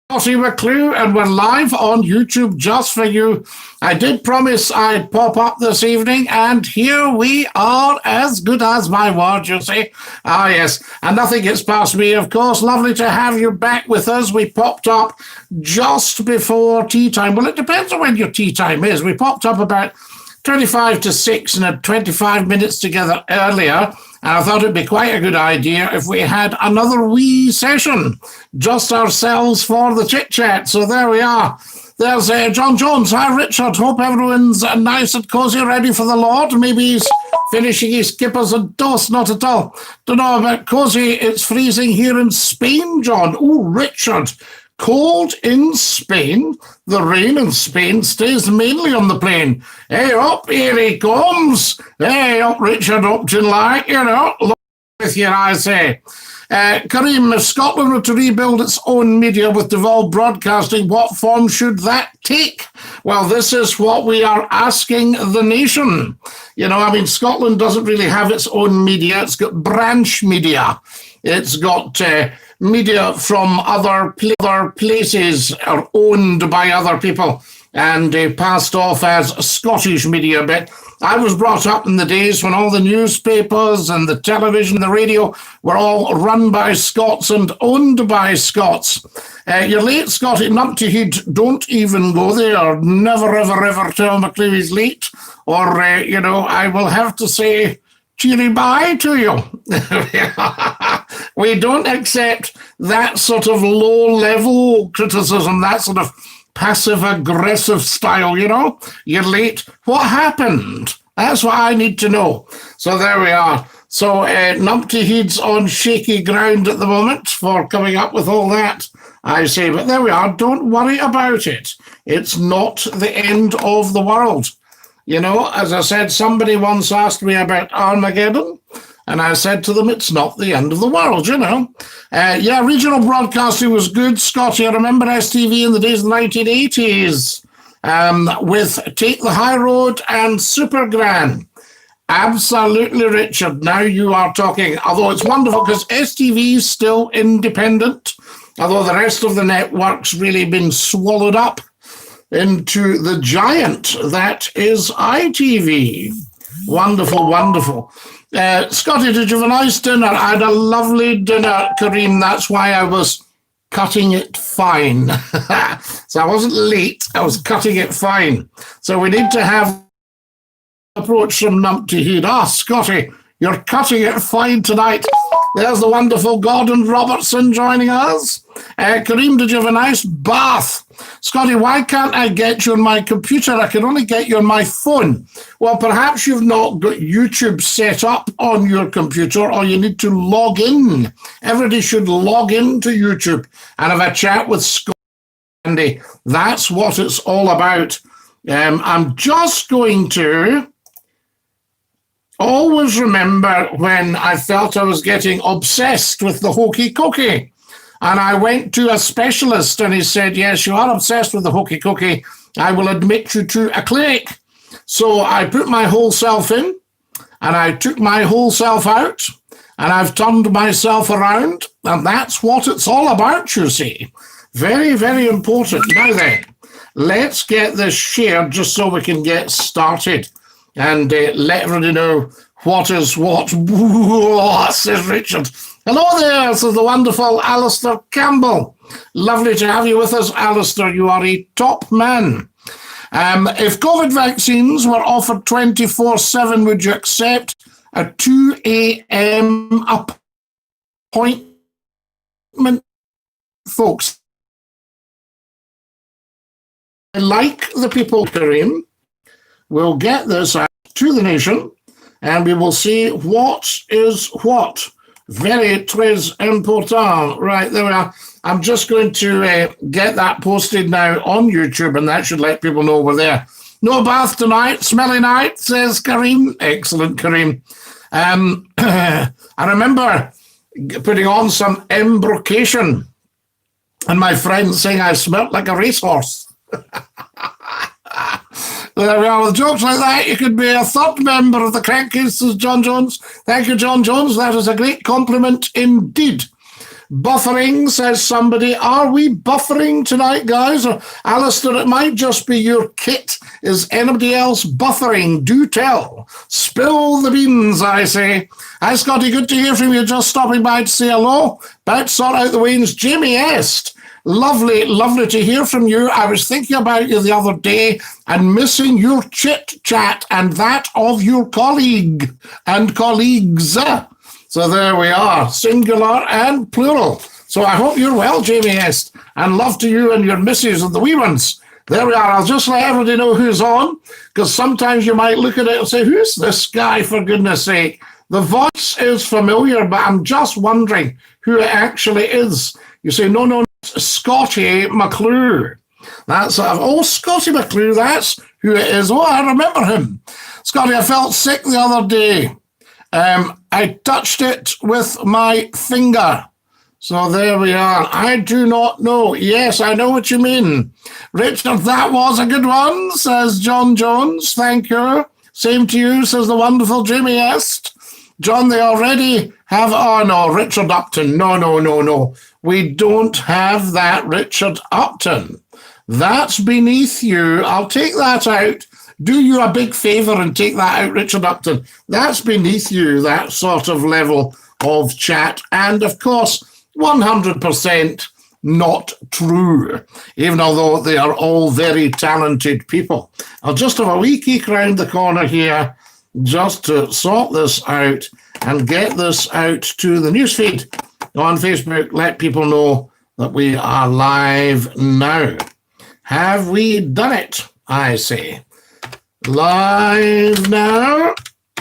SCOTTIE McCLUE, and we're live on YouTube just for you. I did promise I'd pop up this evening, and here we are, as good as my word, you see. Ah, yes, and nothing gets past me, of course. Lovely to have you back with us. We popped up just before tea time. Well, it depends on when your tea time is. We popped up about 25 to 6 and had 25 minutes together earlier. And I thought it'd be quite a good idea if we had another wee session, just ourselves for the chit-chat. So there we are. There's John Jones. Hi, Richard. Hope everyone's nice and cosy, ready for the Lord. Maybe he's finishing his kippers and toast. Not at all. Don't know about cosy. It's freezing here in Spain, John. Oh, Richard. Cold in Spain. The rain in Spain stays mainly on the plain. Hey, up, here he comes. Hey, up, Richard Upton, like, you know. Look with you, I say. Kareem, if Scotland were to rebuild its own media with devolved broadcasting, what form should that take? Well, this is what we are asking the nation. You know, I mean, Scotland doesn't really have its own media. It's got branch media. It's got media from other places are owned by other people and passed off as Scottish media. But I was brought up in the days when all the newspapers and the television, the radio were all run by Scots and owned by Scots. You're late, Scottie Numpty. Don't even go there. Never, ever, ever tell McClue he's late. Or, you know, I will have to say cheery bye to you. We don't accept that sort of low-level criticism, that sort of passive-aggressive style, you know? You're late. What happened? That's what I need to know. So there we are. So Numpty Heed's on shaky ground at the moment for coming up with all that, I say. But there we are. Don't worry about it. It's not the end of the world. You know, as I said, somebody once asked me about Armageddon, and I said to them, it's not the end of the world, you know. Yeah, regional broadcasting was good, Scottie. I remember STV in the days of the 1980s with Take the High Road and Supergran. Absolutely, Richard. Now you are talking. Although it's wonderful because STV is still independent, although the rest of the network's really been swallowed up into the giant that is ITV. Wonderful, wonderful. Scottie, did you have a nice dinner? I had a lovely dinner, Kareem. That's why I was cutting it fine. So I wasn't late. I was cutting it fine. So we need to have approach from Numpty Heed. Scottie, you're cutting it fine tonight. There's the wonderful Gordon Robertson joining us. Kareem, did you have a nice bath? Scottie, why can't I get you on my computer? I can only get you on my phone. Well, perhaps you've not got YouTube set up on your computer, or you need to log in. Everybody should log into YouTube and have a chat with Scottie. That's what it's all about. I'm just going to always remember when I felt I was getting obsessed with the hokey cookie. And I went to a specialist and he said, yes, you are obsessed with the hokey cookie. I will admit you to a clinic. So I put my whole self in and I took my whole self out and I've turned myself around. And that's what it's all about, you see. Very, very important. Now then, let's get this shared just so we can get started and let everybody know what is what. Says Richard. Hello there, this is the wonderful Alistair Campbell. Lovely to have you with us, Alistair. You are a top man. If COVID vaccines were offered 24/7, would you accept a 2 a.m. appointment, folks? Like the people, Kareem, we'll get this out to the nation and we will see what is what. Very très important. Right, there we are. I'm just going to get that posted now on YouTube, and that should let people know we're there. No bath tonight, smelly night, says Kareem. Excellent, Kareem. I remember putting on some embrocation, and my friend saying I smelt like a racehorse. There we are. With jokes like that, you could be a third member of the Crankcase, says John Jones. Thank you, John Jones. That is a great compliment indeed. Buffering, says somebody. Are we buffering tonight, guys? Or, Alistair, it might just be your kit. Is anybody else buffering? Do tell. Spill the beans, I say. Hi, Scottie. Good to hear from you. Just stopping by to say hello. About to sort out the wains. Jamie Est. Lovely, lovely to hear from you. I was thinking about you the other day and missing your chit-chat and that of your colleague and colleagues. So there we are, singular and plural. So I hope you're well, Jamie Est, and love to you and your missus and the wee ones. There we are. I'll just let everybody know who's on, because sometimes you might look at it and say, who's this guy, for goodness sake? The voice is familiar, but I'm just wondering who it actually is. You say, no, Scottie McClue. That's Scottie McClue, that's who it is. Oh, I remember him. Scottie, I felt sick the other day. I touched it with my finger. So there we are. I do not know. Yes, I know what you mean. Richard, that was a good one, says John Jones. Thank you. Same to you, says the wonderful Jamie Est. John, they already have... Oh, no, Richard Upton. No. We don't have that Richard Upton. That's beneath you. I'll take that out. Do you a big favour and take that out, Richard Upton. That's beneath you, that sort of level of chat. And, of course, 100% not true, even although they are all very talented people. I'll just have a wee peek round the corner here just to sort this out and get this out to the newsfeed on Facebook. Let people know that we are live now. Have we done it? I say. Live now.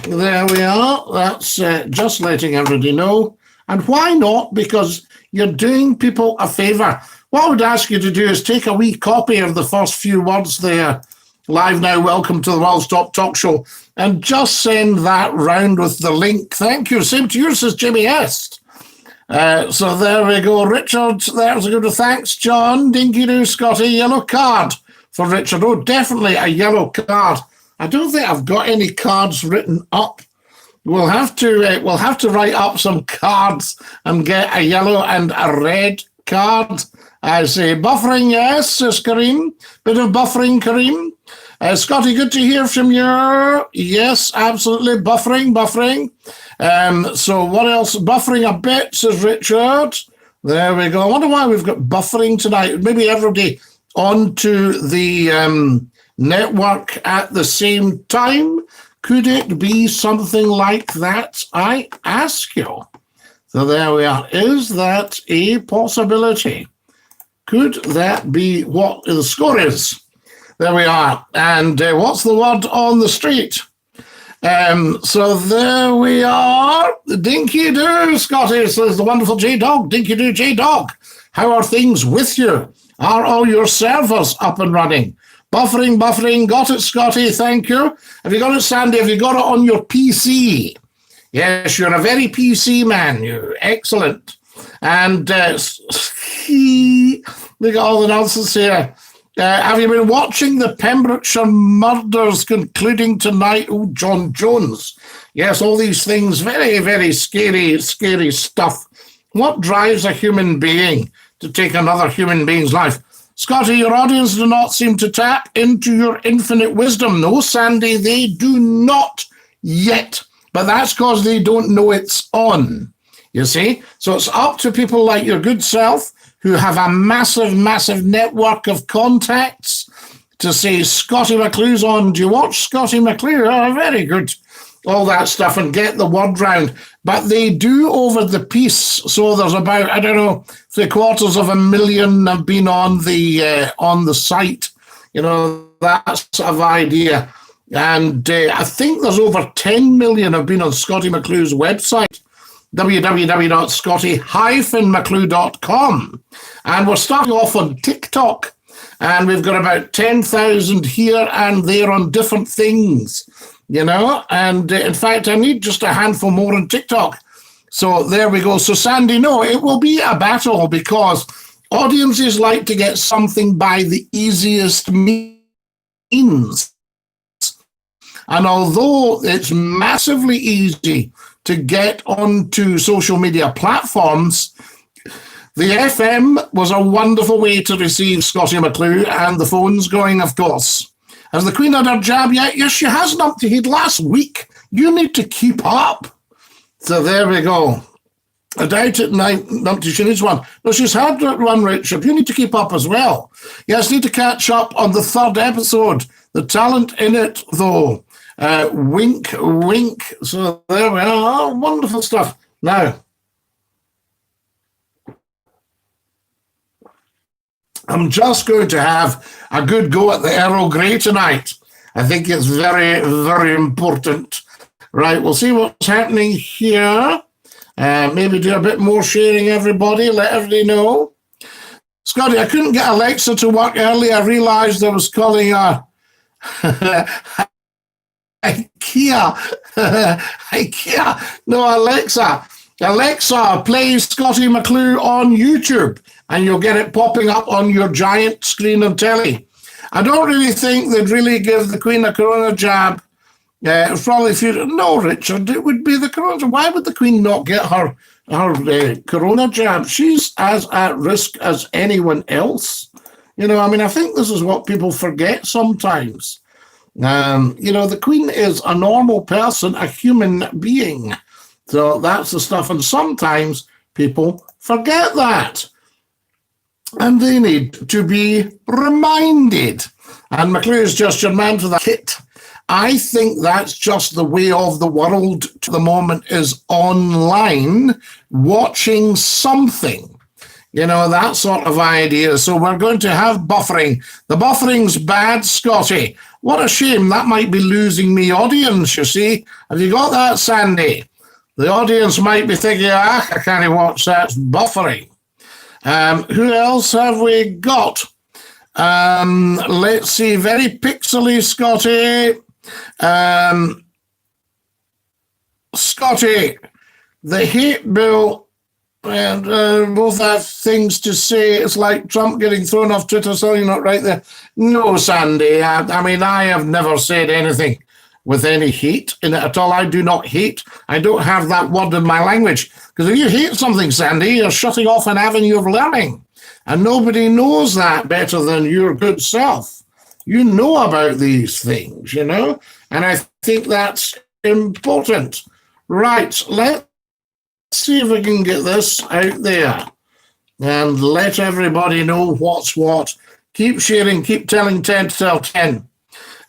There we are. That's just letting everybody know. And why not? Because you're doing people a favour. What I would ask you to do is take a wee copy of the first few words there. Live now, welcome to the World's Top Talk Show. And just send that round with the link. Thank you. Same to you, says Jimmy Est. So there we go. Richard, there's a good one. Thanks, John. Dinky-Doo, Scottie. Yellow card for Richard. Oh, definitely a yellow card. I don't think I've got any cards written up. We'll have to write up some cards and get a yellow and a red card. I say buffering, yes, says Kareem. Bit of buffering, Kareem. Scottie, good to hear from you. Yes, absolutely. Buffering. So what else? Buffering a bit, says Richard. There we go. I wonder why we've got buffering tonight. Maybe everybody onto the network at the same time. Could it be something like that, I ask you? So there we are. Is that a possibility? Could that be what the score is? There we are. And what's the word on the street? So there we are. Dinky-Doo, Scottie, says the wonderful J-Dog. Dinky-Doo, J-Dog. How are things with you? Are all your servers up and running? Buffering. Got it, Scottie. Thank you. Have you got it, Sandy? Have you got it on your PC? Yes, you're a very PC man. You excellent. And look at all the nonsense here. Have you been watching the Pembrokeshire murders concluding tonight? Oh, John Jones. Yes, all these things, very, very scary stuff. What drives a human being to take another human being's life? Scottie, your audience do not seem to tap into your infinite wisdom. No, Sandy, they do not yet. But that's because they don't know it's on, you see? So it's up to people like your good self who have a massive, massive network of contacts to say, Scottie McClue's on. Do you watch Scottie McClue? Oh, very good. All that stuff and get the word round. But they do over the piece. So there's about, 750,000 have been on the site. You know, that sort of idea. And I think there's over 10 million have been on Scottie McClue's website, www.scottie-mcclue.com. And we're starting off on TikTok. And we've got about 10,000 here and there on different things, you know. And in fact, I need just a handful more on TikTok. So there we go. So Sandy, no, it will be a battle because audiences like to get something by the easiest means. And although it's massively easy to get onto social media platforms, The FM was a wonderful way to receive Scottie McClue, and the phone's going, of course. Has the Queen had her jab yet? Yes, she has, Numpty. He'd last week. You need to keep up. So there we go. I doubt it, Numpty. She needs one. No, she's had one, Richard. You need to keep up as well. Yes, need to catch up on the 3rd episode. The talent in it, though. Wink, wink. So there we are. Oh, wonderful stuff. Now, I'm just going to have a good go at the Earl Grey tonight. I think it's very, very important. Right, we'll see what's happening here. Maybe do a bit more sharing, everybody. Let everybody know. Scottie, I couldn't get Alexa to work earlier. I realised I was calling her IKEA. IKEA. No, Alexa. Alexa, play Scottie McClue on YouTube, and you'll get it popping up on your giant screen of telly. I don't really think they'd really give the Queen a corona jab. Probably no, Richard, it would be the corona. Why would the Queen not get her corona jab? She's as at risk as anyone else. You know, I mean, I think this is what people forget sometimes. You know, the Queen is a normal person, a human being. So that's the stuff. And sometimes people forget that. And they need to be reminded. And McClue is just your man for the kit. I think that's just the way of the world to the moment, is online watching something. You know, that sort of idea. So we're going to have buffering. The buffering's bad, Scottie. What a shame. That might be losing me audience, you see. Have you got that, Sandy? The audience might be thinking, I can't watch that. It's buffering. Who else have we got? Let's see. Very pixely, Scottie. Scottie, the hate bill, and both have things to say. It's like Trump getting thrown off Twitter, so you're not right there. No, Sandy, I mean, I have never said anything with any hate in it at all. I do not hate. I don't have that word in my language. Because if you hate something, Sandy, you're shutting off an avenue of learning. And nobody knows that better than your good self. You know about these things, you know? And I think that's important. Right, let's see if we can get this out there. And let everybody know what's what. Keep sharing, keep telling 10 to tell 10.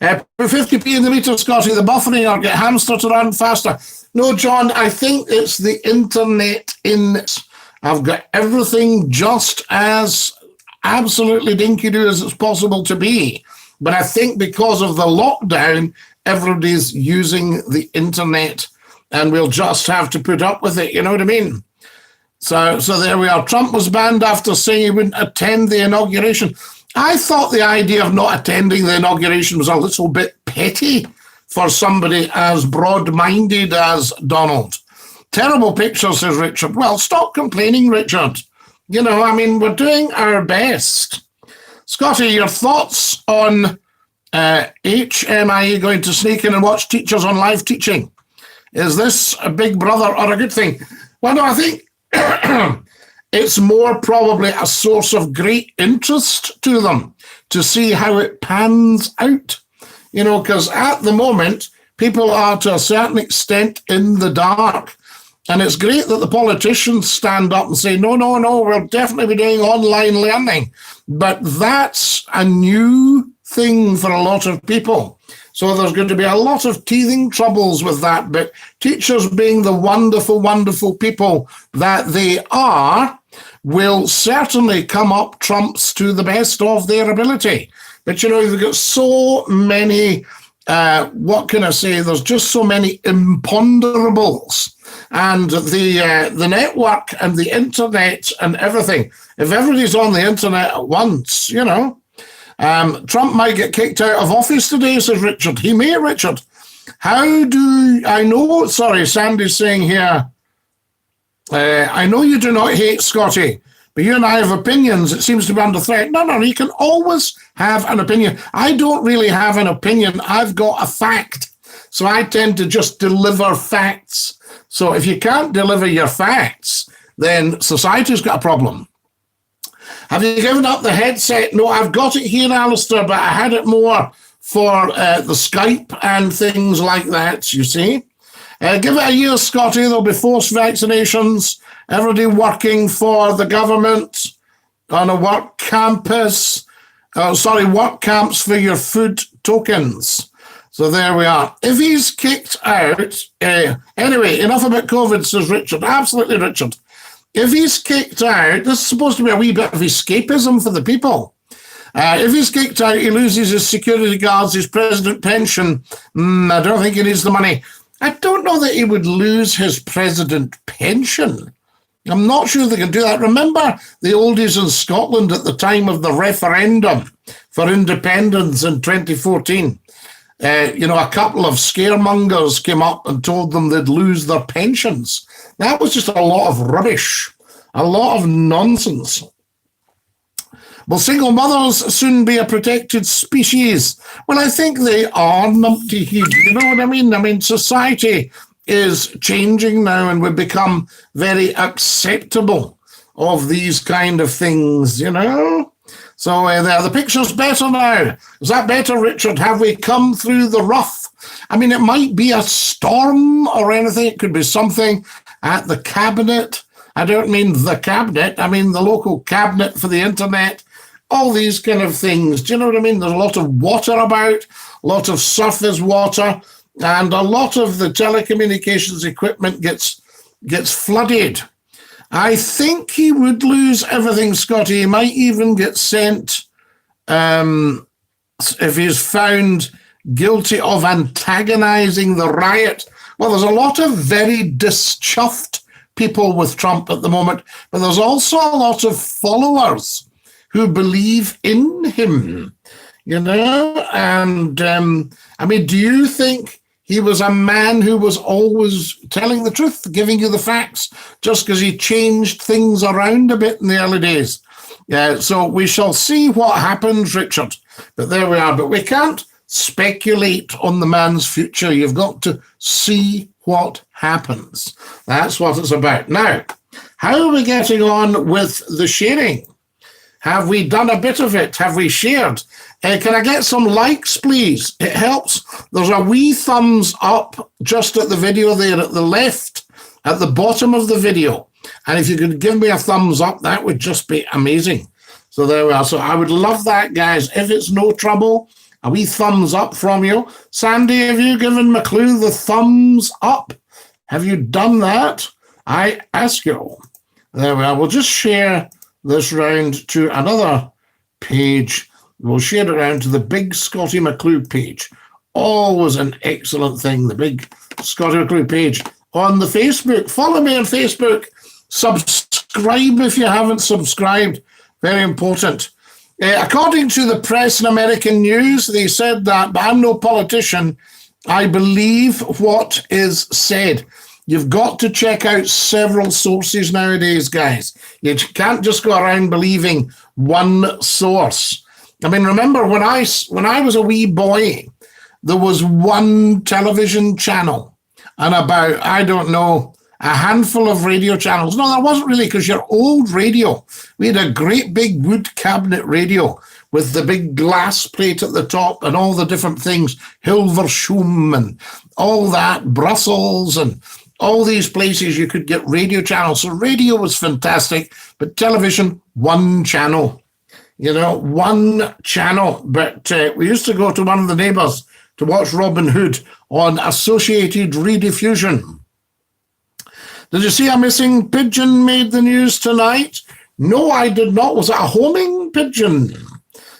50p in the meter, Scottie, the buffering or get hamster to run faster. No, John, I think it's the internet in it. I've got everything just as absolutely Dinky-Doo as it's possible to be. But I think because of the lockdown, everybody's using the internet, and we'll just have to put up with it, you know what I mean? So there we are. Trump was banned after saying he wouldn't attend the inauguration. I thought the idea of not attending the inauguration was a little bit petty for somebody as broad-minded as Donald. Terrible picture, says Richard. Well, stop complaining, Richard. You know, I mean, we're doing our best. Scottie, your thoughts on HMIE going to sneak in and watch teachers on live teaching? Is this a big brother or a good thing? Well, no, I think it's more probably a source of great interest to them to see how it pans out. You know, because at the moment, people are to a certain extent in the dark. And it's great that the politicians stand up and say, no, we'll definitely be doing online learning. But that's a new thing for a lot of people. So there's going to be a lot of teething troubles with that. But teachers, being the wonderful, wonderful people that they are, will certainly come up trumps to the best of their ability. But, you know, you've got so many, what can I say, there's just so many imponderables. And the network and the internet and everything, if everybody's on the internet at once, you know, Trump might get kicked out of office today, says Richard. He may, Richard. How do I know? Sorry, Sandy's saying here, I know you do not hate Scottie, but you and I have opinions. It seems to be under threat. No, you can always have an opinion. I don't really have an opinion. I've got a fact. So I tend to just deliver facts. So if you can't deliver your facts, then society's got a problem. Have you given up the headset? No, I've got it here, Alistair, but I had it more for the Skype and things like that, you see. Give it a year, Scotty. There'll be forced vaccinations. Everybody working for the government on a work campus. Work camps for your food tokens. So there we are. If he's kicked out, anyway, enough about COVID, says Richard. Absolutely, Richard. If he's kicked out, this is supposed to be a wee bit of escapism for the people. If he's kicked out, he loses his security guards, his president pension. I don't think he needs the money. I don't know that he would lose his president pension. I'm not sure they can do that. Remember the oldies in Scotland at the time of the referendum for independence in 2014? A couple of scaremongers came up and told them they'd lose their pensions. That was just a lot of rubbish, a lot of nonsense. Will single mothers soon be a protected species? Well, I think they are, numpty heed. You know what I mean? I mean, society is changing now and we've become very acceptable of these kind of things, you know? So there, the picture's better now. Is that better, Richard? Have we come through the rough? I mean, it might be a storm or anything. It could be something at the cabinet. I don't mean the cabinet. I mean the local cabinet for the internet. All these kind of things. Do you know what I mean? There's a lot of water about, a lot of surface water, and a lot of the telecommunications equipment gets flooded. I think he would lose everything, Scotty. He might even get sent, if he's found guilty of antagonizing the riot. Well, there's a lot of very dischuffed people with Trump at the moment, but there's also a lot of followers who believe in him, you know? And, I mean, do you think he was a man who was always telling the truth, giving you the facts, just because he changed things around a bit in the early days? So we shall see what happens, Richard. But there we are. But we can't speculate on the man's future. You've got to see what happens. That's what it's about. Now, how are we getting on with the sharing? Have we done a bit of it? Have we shared? Can I get some likes, please? It helps. There's a wee thumbs up just at the video there at the left, at the bottom of the video. And if you could give me a thumbs up, that would just be amazing. So there we are. So I would love that, guys. If it's no trouble, a wee thumbs up from you. Sandy, have you given McClue the thumbs up? Have you done that? I ask you. There we are. We'll just share this round to another page. We'll share it around to the big Scottie McClue page. Always an excellent thing, the big Scottie McClue page on the Facebook. Follow me on Facebook. Subscribe if you haven't subscribed. Very important. According to the press in American news, they said that, but I'm no politician, I believe what is said. You've got to check out several sources nowadays, guys. You can't just go around believing one source. I mean, remember when I was a wee boy, there was one television channel and about, I don't know, a handful of radio channels. No, that wasn't really, because your old radio, we had a great big wood cabinet radio with the big glass plate at the top and all the different things, Hilversum and all that, Brussels and all these places you could get radio channels. So radio was fantastic, but television, one channel. You know, one channel. But we used to go to one of the neighbours to watch Robin Hood on Associated Rediffusion. Did you see a missing pigeon made the news tonight? No, I did not. Was it a homing pigeon?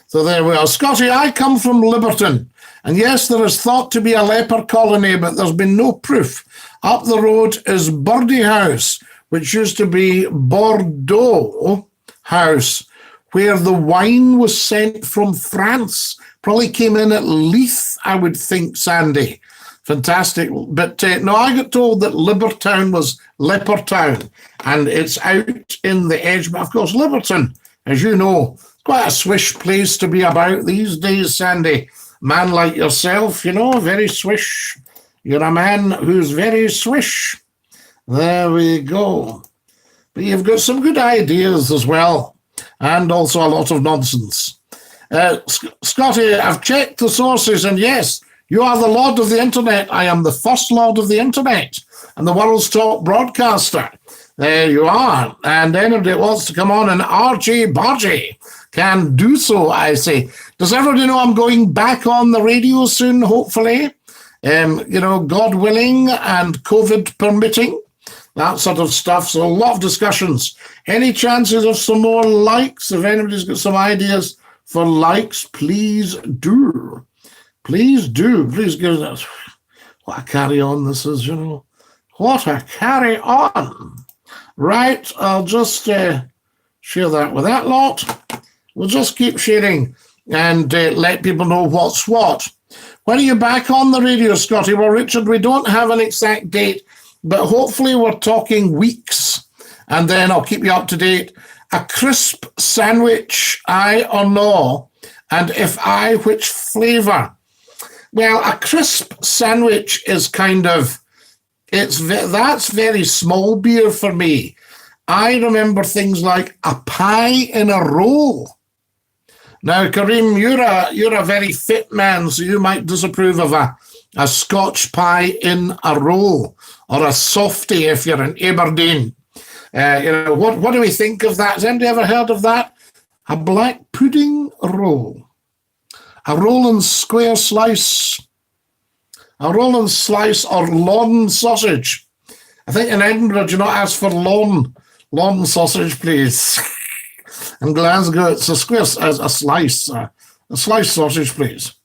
So there we are. Scotty, I come from Liberton. And yes, there is thought to be a leper colony, but there's been no proof. Up the road is Birdie House, which used to be Bordeaux House, where the wine was sent from France. Probably came in at Leith, I would think, Sandy. Fantastic. But no, I got told that Libertown was Lepertown, and it's out in the edge. But of course, Liberton, as you know, quite a swish place to be about these days, Sandy. Man like yourself, you know, very swish. You're a man who's very swish. There we go. But you've got some good ideas as well. and also a lot of nonsense. Scottie, I've checked the sources, and yes, you are the Lord of the Internet. I am the first Lord of the Internet and the world's top broadcaster. There you are. And anybody that wants to come on and argy-bargy can do so, I say. Does everybody know I'm going back on the radio soon, hopefully? God willing and COVID permitting, that sort of stuff. So a lot of discussions. Any chances of some more likes? If anybody's got some ideas for likes, please do. Please do. Please give us. What a carry on this is, What a carry on. Right, I'll just share that with that lot. We'll just keep sharing and let people know what's what. When are you back on the radio, Scottie? Well, Richard, we don't have an exact date, but hopefully we're talking weeks, and then I'll keep you up to date. A crisp sandwich, aye or no? And if aye, which flavour? Well, a crisp sandwich is that's very small beer for me. I remember things like a pie in a roll. Now, Kareem, you're a very fit man, so you might disapprove of a Scotch pie in a roll, or a softie if you're in Aberdeen. What do we think of that? Has anybody ever heard of that? A black pudding roll. A roll and square slice. A roll and slice or lawn sausage. I think in Edinburgh, do you not ask for lawn sausage, please? In Glasgow, it's a square, a slice sausage, please.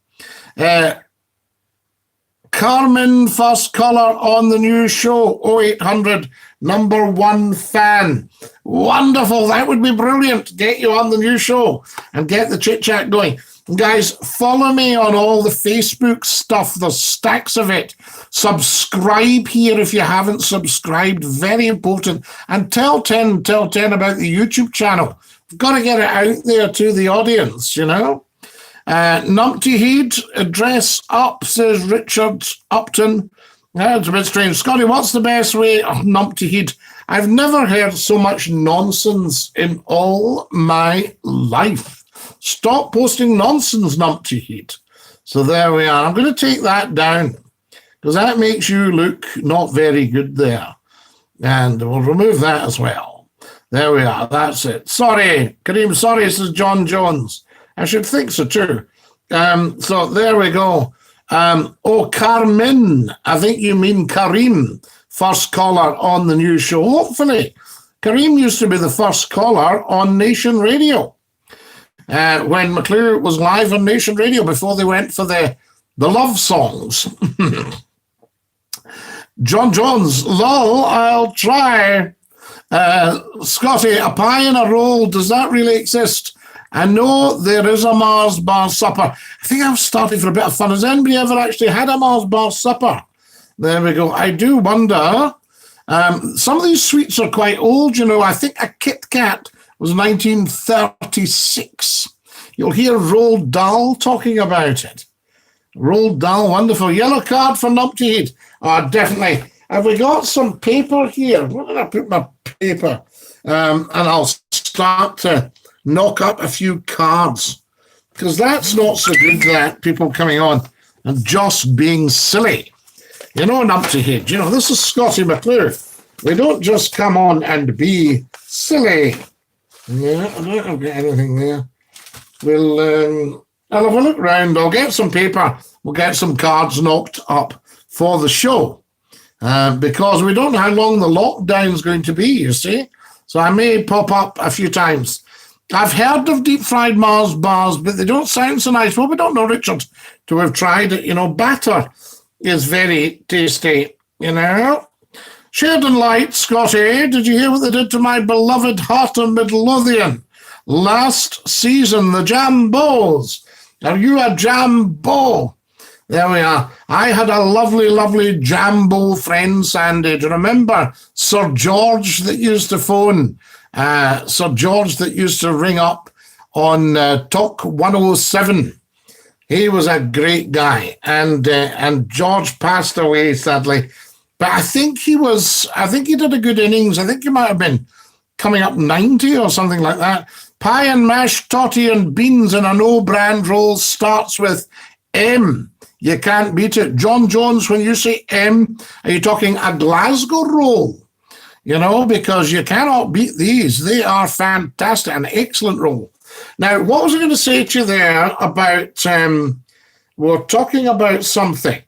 Carmen, first caller on the new show, 0800 number one fan. Wonderful, that would be brilliant. Get you on the new show and get the chit-chat going. Guys, follow me on all the Facebook stuff. There's stacks of it. Subscribe here if you haven't subscribed. Very important. And tell 10 about the YouTube channel. We've got to get it out there to the audience, Numpty Heed, dress up, says Richard Upton. That's a bit strange. Scottie, what's the best way? Oh, Numpty Heed. I've never heard so much nonsense in all my life. Stop posting nonsense, Numpty Heed. So there we are. I'm going to take that down because that makes you look not very good there. And we'll remove that as well. There we are. That's it. Sorry, Kareem. Sorry, this is John Jones. I should think so too. So there we go. Carmen. I think you mean Kareem. First caller on the new show. Hopefully. Kareem used to be the first caller on Nation Radio. When McClue was live on Nation Radio before they went for the love songs. John Jones, lol, I'll try. Scottie, a pie in a roll, does that really exist? I know there is a Mars bar supper. I think I've started for a bit of fun. Has anybody ever actually had a Mars bar supper? There we go. I do wonder. Some of these sweets are quite old, I think a Kit Kat was 1936. You'll hear Roald Dahl talking about it. Roald Dahl, wonderful. Yellow card for Numpty Heed. Oh, definitely. Have we got some paper here? Where did I put my paper? And I'll start to knock up a few cards. Because that's not so good, that people coming on and just being silly. Numpty Heed, this is Scottie McClue. We don't just come on and be silly. Yeah, I don't have anything there. I'll have a look round. I'll get some paper. We'll get some cards knocked up for the show. Because we don't know how long the lockdown's going to be, you see. So I may pop up a few times. I've heard of deep-fried Mars bars, but they don't sound so nice. Well, we don't know, Richard, to have tried it. Batter is very tasty, Sheridan Light, Scottie, did you hear what they did to my beloved Heart of Midlothian last season? The Jambos. Are you a Jambo? There we are. I had a lovely, lovely Jambo friend, Sandy. Do you remember Sir George that used to phone? Sir George that used to ring up on Talk 107. He was a great guy. And George passed away, sadly. But I think he did a good innings. I think he might have been coming up 90 or something like that. Pie and mashed toddy and beans in a no-brand roll starts with M. You can't beat it. John Jones, when you say M, are you talking a Glasgow roll? You know, because you cannot beat these. They are fantastic, an excellent roll. Now, what was I going to say to you there about, we're talking about something,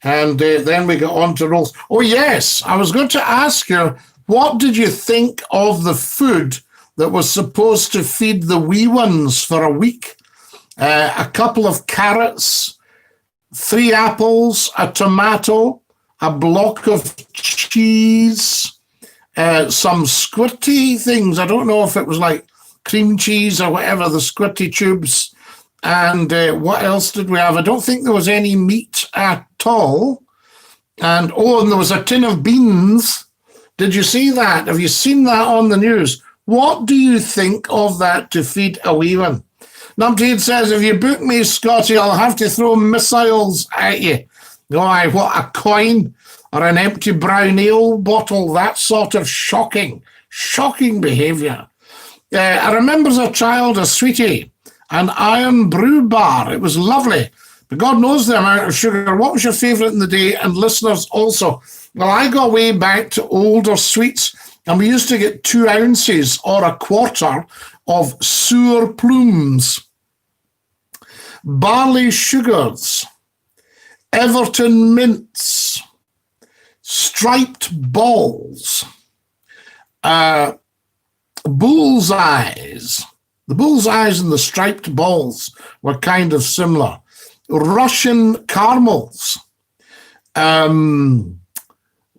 and then we got on to rolls. Oh, yes, I was going to ask you, what did you think of the food that was supposed to feed the wee ones for a week? A couple of carrots, 3 apples, a tomato, a block of cheese, some squirty things. I don't know if it was like cream cheese or whatever, the squirty tubes. And what else did we have? I don't think there was any meat at all. And there was a tin of beans. Did you see that? Have you seen that on the news? What do you think of that to feed a wee one? Numpty says, if you book me, Scottie, I'll have to throw missiles at you. Oh, what, a coin or an empty brown ale bottle? That sort of shocking behaviour. I remember as a child, a sweetie, an iron brew bar. It was lovely. But God knows the amount of sugar. What was your favourite in the day? And listeners also. Well, I go way back to older sweets, and we used to get 2 ounces or a quarter of sour plumes, barley sugars, Everton mints, striped balls, bullseyes. The bullseyes and the striped balls were kind of similar. Russian caramels.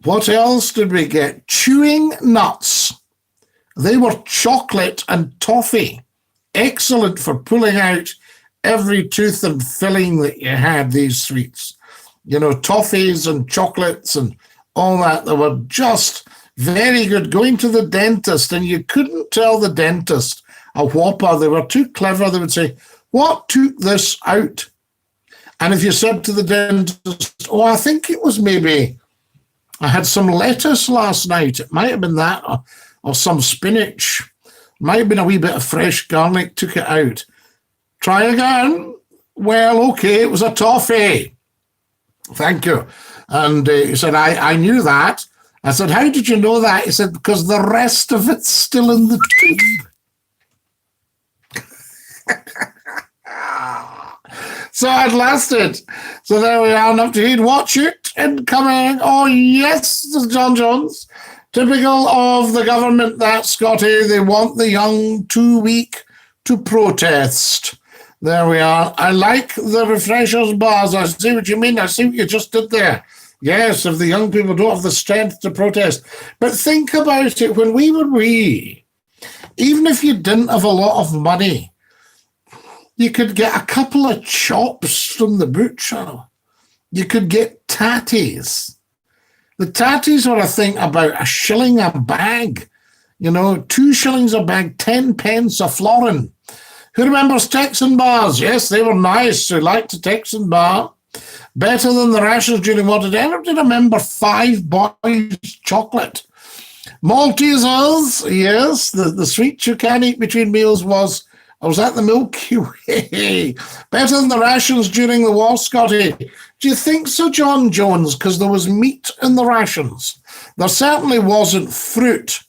What else did we get? Chewing nuts. They were chocolate and toffee. Excellent for pulling out every tooth and filling that you had, these sweets. You know, toffees and chocolates and all that. They were just very good. Going to the dentist, and you couldn't tell the dentist a whopper. They were too clever. They would say, what took this out? And if you said to the dentist, oh, I think it was maybe, I had some lettuce last night. It might have been that, or some spinach. Might have been a wee bit of fresh garlic, took it out. Try again. Well, okay, it was a toffee. Thank you. And he said, I knew that. I said, how did you know that? He said, because the rest of it's still in the tube. So I'd lasted. So there we are, enough to eat. Watch it, incoming. Oh, yes, John Jones. Typical of the government, that, Scottie. They want the young too weak to protest. There we are. I like the refreshers bars. I see what you mean. I see what you just did there. Yes, if the young people don't have the strength to protest. But think about it. When we were wee, even if you didn't have a lot of money, you could get a couple of chops from the butcher. You could get tatties. The tatties were, I think, about a shilling a bag. You know, 2 shillings a bag, 10 pence a florin. Who remembers Texan bars? Yes, they were nice. Who liked a Texan bar? Better than the rations during what did anybody remember? 5 Boys chocolate. Maltesers, yes, the sweet you can eat between meals was that the Milky Way? Better than the rations during the war, Scottie. Do you think so, John Jones? Because there was meat in the rations. There certainly wasn't fruit.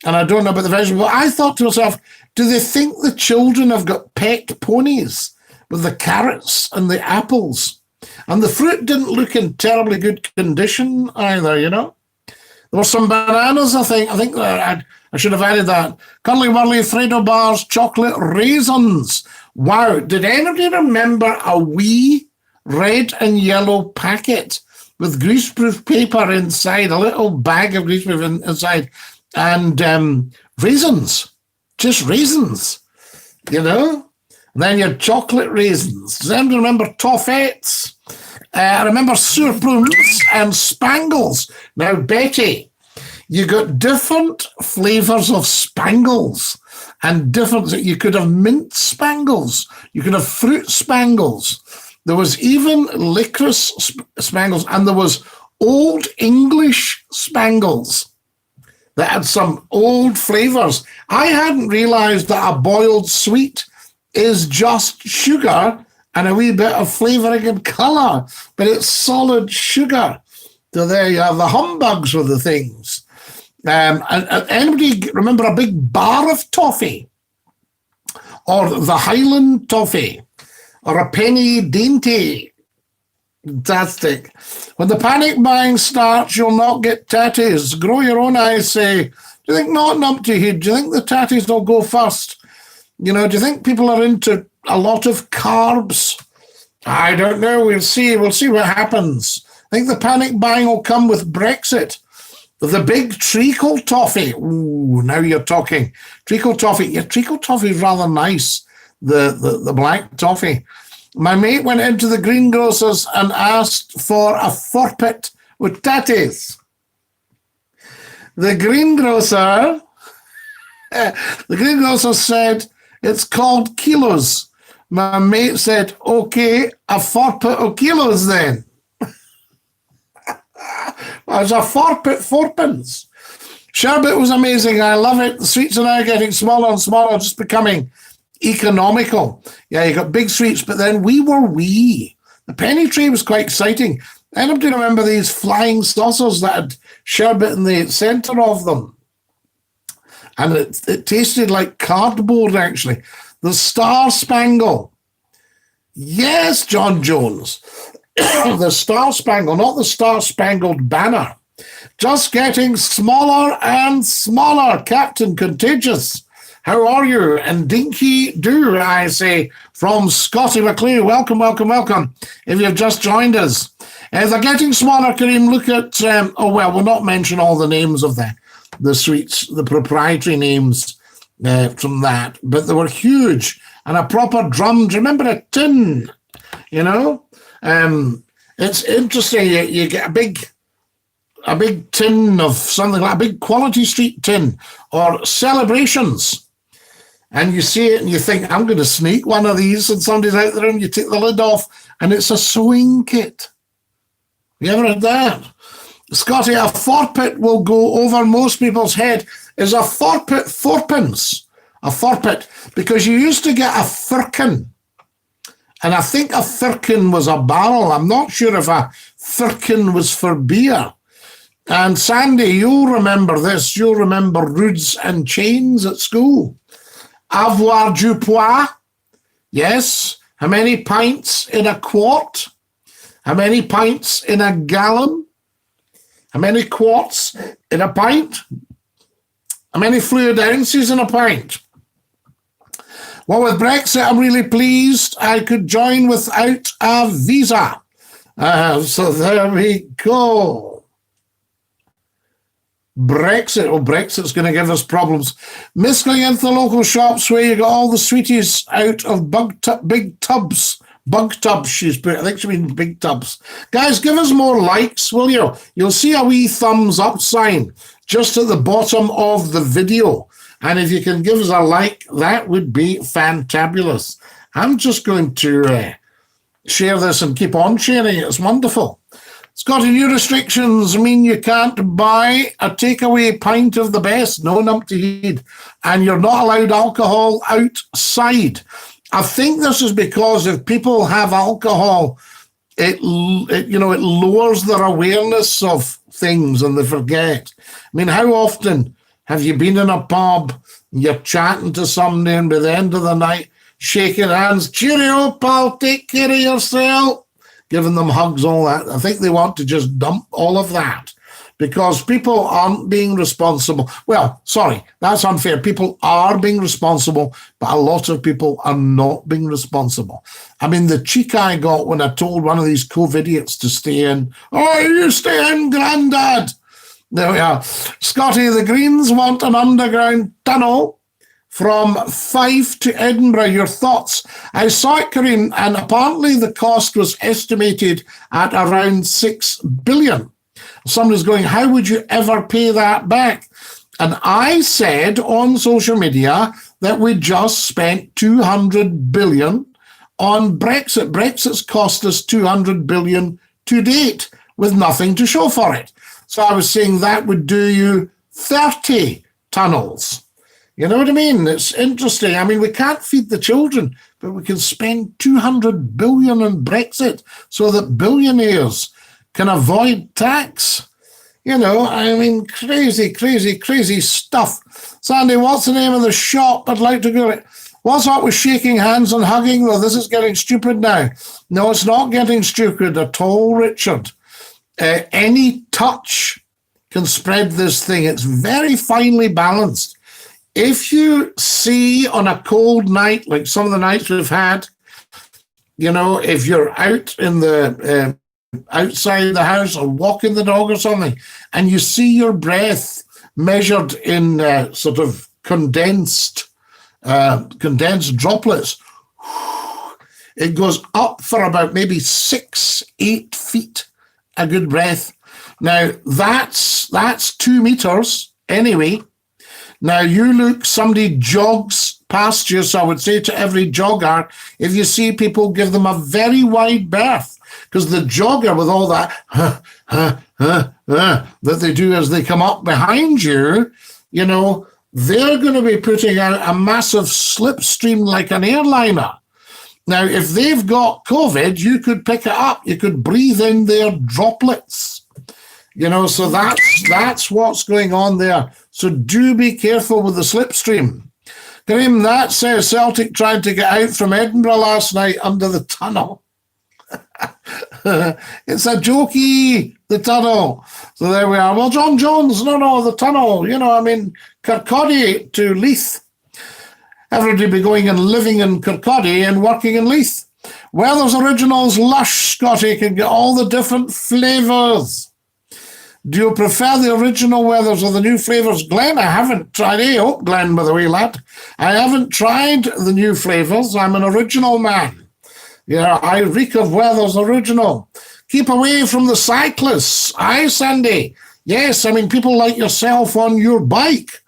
And I don't know about the vegetables. I thought to myself, do they think the children have got pet ponies with the carrots and the apples? And the fruit didn't look in terribly good condition either, you know. There were some bananas, I think. I should have added that. Curly Wurly, Fredo bars, chocolate raisins. Wow. Did anybody remember a wee red and yellow packet with greaseproof paper inside, a little bag of greaseproof inside, and raisins? Just raisins, you know? And then you had chocolate raisins. Does anybody remember toffettes? I remember surplums and spangles. Now, Betty, you got different flavours of spangles and different. You could have mint spangles. You could have fruit spangles. There was even licorice spangles, and there was Old English spangles. that had some old flavors. I hadn't realized that a boiled sweet is just sugar and a wee bit of flavoring and color, but it's solid sugar. So there you have the humbugs with the things. And anybody remember a big bar of toffee? Or the Highland toffee? Or a penny dainty? Fantastic. When the panic buying starts, you'll not get tatties. Grow your own, I say. Do you think not, Numpty Head? Do you think the tatties will go first? You know, do you think people are into a lot of carbs? I don't know. We'll see. We'll see what happens. I think the panic buying will come with Brexit. The big treacle toffee. Ooh, now you're talking. Treacle toffee. Yeah, treacle toffee is rather nice. The black toffee. My mate went into the greengrocer's and asked for a forpit with tatties. The greengrocer said, it's called kilos. My mate said, okay, a forpit of kilos then. It's a forpit, fourpence. Sherbet was amazing. I love it. The sweets are now getting smaller and smaller, just becoming economical. Yeah, you got big sweets, but then we were wee. The penny tray was quite exciting. Anybody remember these flying saucers that had sherbet in the centre of them? And it tasted like cardboard, actually. The Star Spangle. Yes, John Jones. The Star Spangle, not the Star Spangled Banner. Just getting smaller and smaller. Captain Contagious, how are you? And Dinky-Doo, I say, from Scottie McCLUE. Welcome, welcome, welcome. If you've just joined us. They're getting smaller, Kareem. Look at, we'll not mention all the names of the sweets, the proprietary names from that, but they were huge and a proper drum. Do you remember a tin? You know? It's interesting. You get a big tin of something like a big Quality Street tin or Celebrations, and you see it and you think, I'm going to sneak one of these, and somebody's out there and you take the lid off and it's a swing kit. You ever had that? Scotty, a forpit will go over most people's head. Is a forpit fourpence? A forpit, because you used to get a firkin. And I think a firkin was a barrel. I'm not sure if a firkin was for beer. And Sandy, you'll remember this. You'll remember Roods and Chains at school. Avoir du poids. Yes. How many pints in a quart? How many pints in a gallon? How many quarts in a pint? How many fluid ounces in a pint? Well, with Brexit, I'm really pleased I could join without a visa. So there we go. Brexit. Oh, Brexit's going to give us problems. Miscling into the local shops where you got all the sweeties out of big tubs. Bug tubs, she's put. I think she means big tubs. Guys, give us more likes, will you? You'll see a wee thumbs up sign just at the bottom of the video. And if you can give us a like, that would be fantabulous. I'm just going to share this and keep on sharing it. It's wonderful. Scotty, new restrictions mean you can't buy a takeaway pint of the best. No, Numpty Head. And you're not allowed alcohol outside. I think this is because if people have alcohol, it lowers their awareness of things and they forget. I mean, how often have you been in a pub, you're chatting to somebody, and by the end of the night, shaking hands, cheerio, pal, take care of yourself, giving them hugs, all that. I think they want to just dump all of that because people aren't being responsible. Well, sorry, that's unfair. People are being responsible, but a lot of people are not being responsible. I mean, the cheek I got when I told one of these COVIDiots to stay in. Oh, you stay in, Grandad. There we are. Scotty, the Greens want an underground tunnel from Fife to Edinburgh. Your thoughts? I saw it, Kareem, and apparently the cost was estimated at around 6 billion. Somebody's going, how would you ever pay that back? And I said on social media that we just spent 200 billion on Brexit. Brexit's cost us 200 billion to date with nothing to show for it. So I was saying that would do you 30 tunnels. You know what I mean? It's interesting. I mean, we can't feed the children, but we can spend 200 billion on Brexit so that billionaires can avoid tax. You know, I mean, crazy, crazy, crazy stuff. Sandy, what's the name of the shop? I'd like to go. What's up with shaking hands and hugging? Well, this is getting stupid now. No, it's not getting stupid at all, Richard. Any touch can spread this thing. It's very finely balanced. If you see on a cold night, like some of the nights we've had, you know, if you're out in the outside the house or walking the dog or something, and you see your breath measured in sort of condensed droplets, it goes up for about maybe 6-8 feet, a good breath. Now, that's 2 meters anyway. Now, you look, somebody jogs past you, so I would say to every jogger, if you see people, give them a very wide berth, because the jogger with all that that they do as they come up behind you, you know, they're going to be putting out a massive slipstream like an airliner. Now, if they've got COVID, you could pick it up. You could breathe in their droplets. You know, so that's what's going on there. So do be careful with the slipstream. Graham, that says Celtic tried to get out from Edinburgh last night under the tunnel. It's a jokey, the tunnel. So there we are. Well, John Jones, no, the tunnel. You know, I mean, Kirkcaldy to Leith. Everybody be going and living in Kirkcaldy and working in Leith. Werther's Originals Lush, Scotty, can get all the different flavours. Do you prefer the original Werther's or the new flavours? Glenn, I haven't tried. Hey, oh, Glenn, by the way, lad. I haven't tried the new flavours. I'm an original man. Yeah, I reek of Werther's Original. Keep away from the cyclists. Aye, Sandy. Yes, I mean, people like yourself on your bike,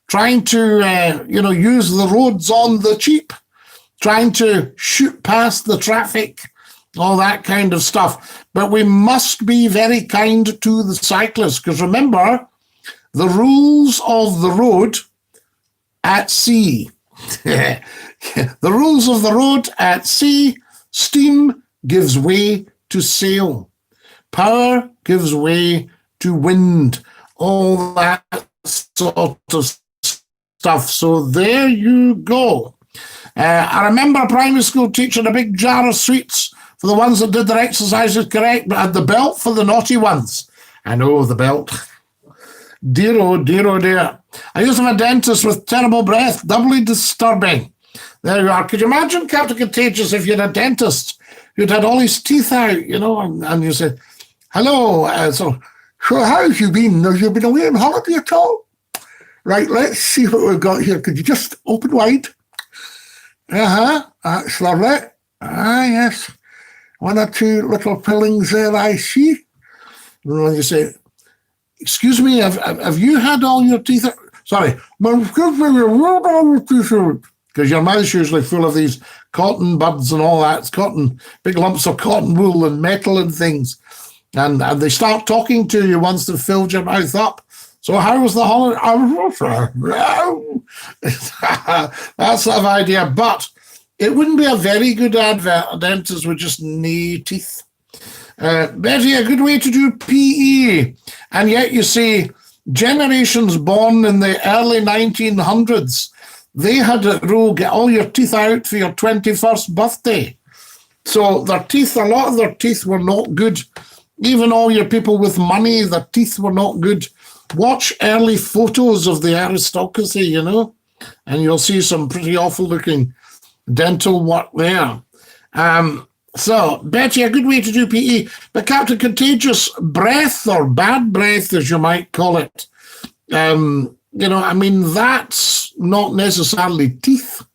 trying to, use the roads on the cheap, trying to shoot past the traffic, all that kind of stuff. But we must be very kind to the cyclists, because remember, the rules of the road at sea. The rules of the road at sea: steam gives way to sail. Power gives way to wind. All that sort of stuff. So there you go. I remember a primary school teaching a big jar of sweets for the ones that did their exercises correct, but had the belt for the naughty ones. I know, the belt. Dear, oh dear, oh dear. I used to have a dentist with terrible breath, doubly disturbing. There you are. Could you imagine, Captain Contagious, if you had a dentist who'd had all his teeth out, and you said, hello, so how have you been? Have you been away on holiday at all? Right, let's see what we've got here. Could you just open wide? That's lovely. Yes. 1 or 2 little fillings there, I see. And when you say, excuse me, have you had all your teeth out? Sorry. Because your mouth's usually full of these cotton buds and all that. It's cotton, big lumps of cotton wool and metal and things. And they start talking to you once they've filled your mouth up. So how was the holiday? That sort of idea. But it wouldn't be a very good advert. A dentist with just knee teeth. Betty, a good way to do PE. And yet you see, generations born in the early 1900s, they had a rule, get all your teeth out for your 21st birthday. So their teeth, a lot of their teeth were not good. Even all your people with money, their teeth were not good. Watch early photos of the aristocracy, and you'll see some pretty awful looking dental work there. So, Betty, a good way to do PE. But Captain Contagious, breath, or bad breath, as you might call it, that's not necessarily teeth.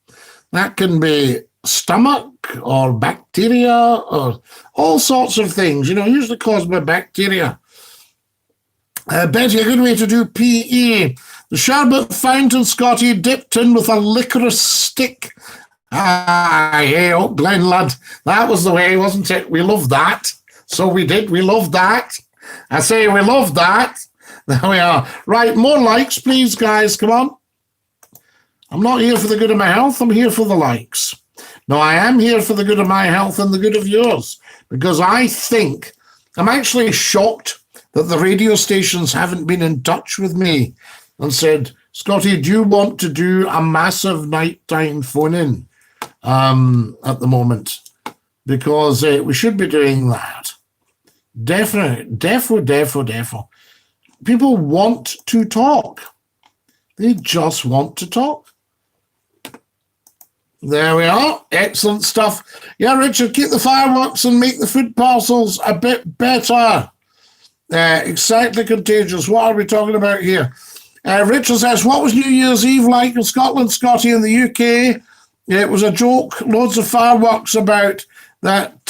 That can be stomach or bacteria or all sorts of things, usually caused by bacteria. Betty, a good way to do PE. The sherbet fountain, Scotty, dipped in with a licorice stick. Hey, oh, Glenn, lad, that was the way, wasn't it? We loved that. So we did. We loved that. I say we loved that. There we are. Right, more likes, please, guys. Come on. I'm not here for the good of my health. I'm here for the likes. No, I am here for the good of my health and the good of yours, because I think I'm actually shocked that the radio stations haven't been in touch with me and said, Scottie, do you want to do a massive nighttime phone-in at the moment? Because we should be doing that. Definitely, defo. People want to talk. They just want to talk. There we are. Excellent stuff. Yeah, Richard, keep the fireworks and make the food parcels a bit better. Exactly contagious. What are we talking about here? Richard says, what was New Year's Eve like in Scotland, Scottie, in the UK? It was a joke. Loads of fireworks about that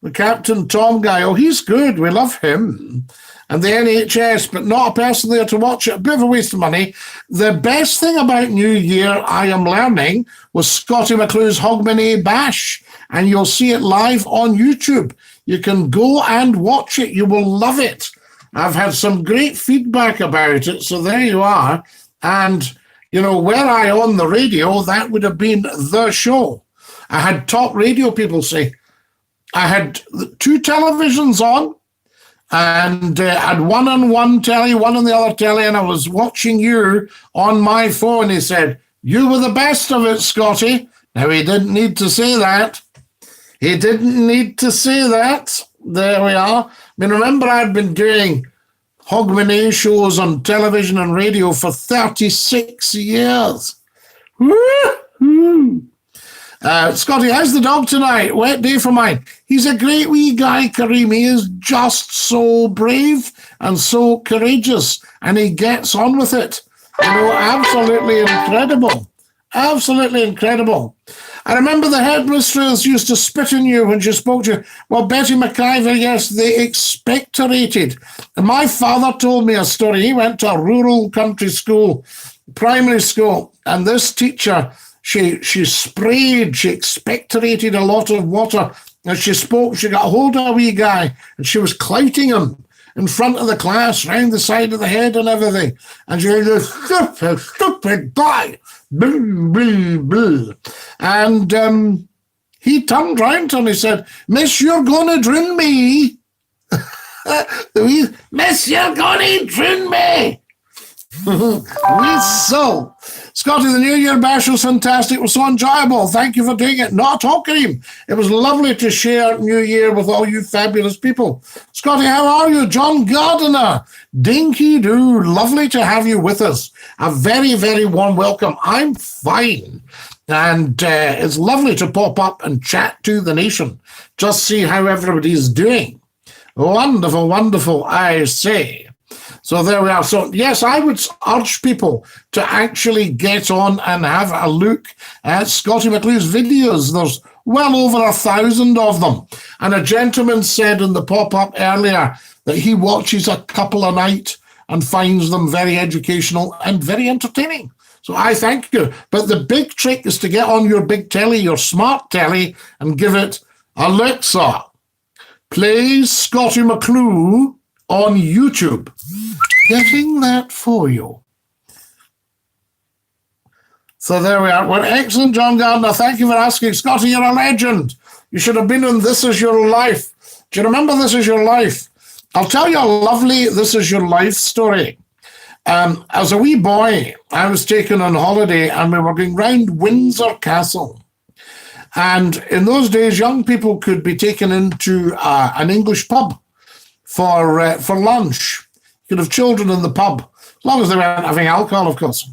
the Captain Tom guy. Oh, he's good. We love him. And the NHS, but not a person there to watch it. A bit of a waste of money. The best thing about New Year, I am learning, was Scottie McClue's Hogmanay Bash. And you'll see it live on YouTube. You can go and watch it. You will love it. I've had some great feedback about it. So there you are. And, you know, were I on the radio, that would have been the show. I had top radio people say, I had 2 televisions on, and had one on one telly, one on the other telly, and I was watching you on my phone. He said, you were the best of it, Scottie. Now, he didn't need to say that. He didn't need to say that. There we are. I mean, remember, I'd been doing Hogmanay shows on television and radio for 36 years. Woo-hoo! Scottie, how's the dog tonight? Wet day for mine. He's a great wee guy, Kareem. He is just so brave and so courageous, and he gets on with it. You know, absolutely incredible. Absolutely incredible. I remember the headmistress used to spit on you when she spoke to you. Well, Betty McIver, yes, they expectorated. And my father told me a story. He went to a rural country school, primary school, and this teacher, she sprayed, she expectorated a lot of water. As she spoke, she got hold of a wee guy, and she was clouting him in front of the class, round the side of the head and everything. And she was stupid guy. Blah, blah, blah. And he turned round and he said, Miss, you're going to drown me. Miss, you're going to drown me. So, Scottie, the New Year Bash was fantastic. It was so enjoyable. Thank you for doing it. Not at all, Kareem. It was lovely to share New Year with all you fabulous people. Scottie, how are you? John Gardiner, Dinky-Doo, lovely to have you with us. A very, very warm welcome. I'm fine. And it's lovely to pop up and chat to the nation. Just see how everybody's doing. Wonderful, wonderful, I say. So there we are. So, yes, I would urge people to actually get on and have a look at Scottie McClue's videos. There's well over 1,000 of them. And a gentleman said in the pop-up earlier that he watches a couple a night and finds them very educational and very entertaining. So I thank you. But the big trick is to get on your big telly, your smart telly, and give it, Alexa, play Scottie McClue on YouTube. Getting that for you. So there we are. Well, excellent, John Gardner. Thank you for asking. Scottie, you're a legend. You should have been in This Is Your Life. Do you remember This Is Your Life? I'll tell you a lovely This Is Your Life story. As a wee boy, I was taken on holiday and we were going round Windsor Castle. And in those days, young people could be taken into an English pub for lunch. You could have children in the pub, as long as they weren't having alcohol, of course.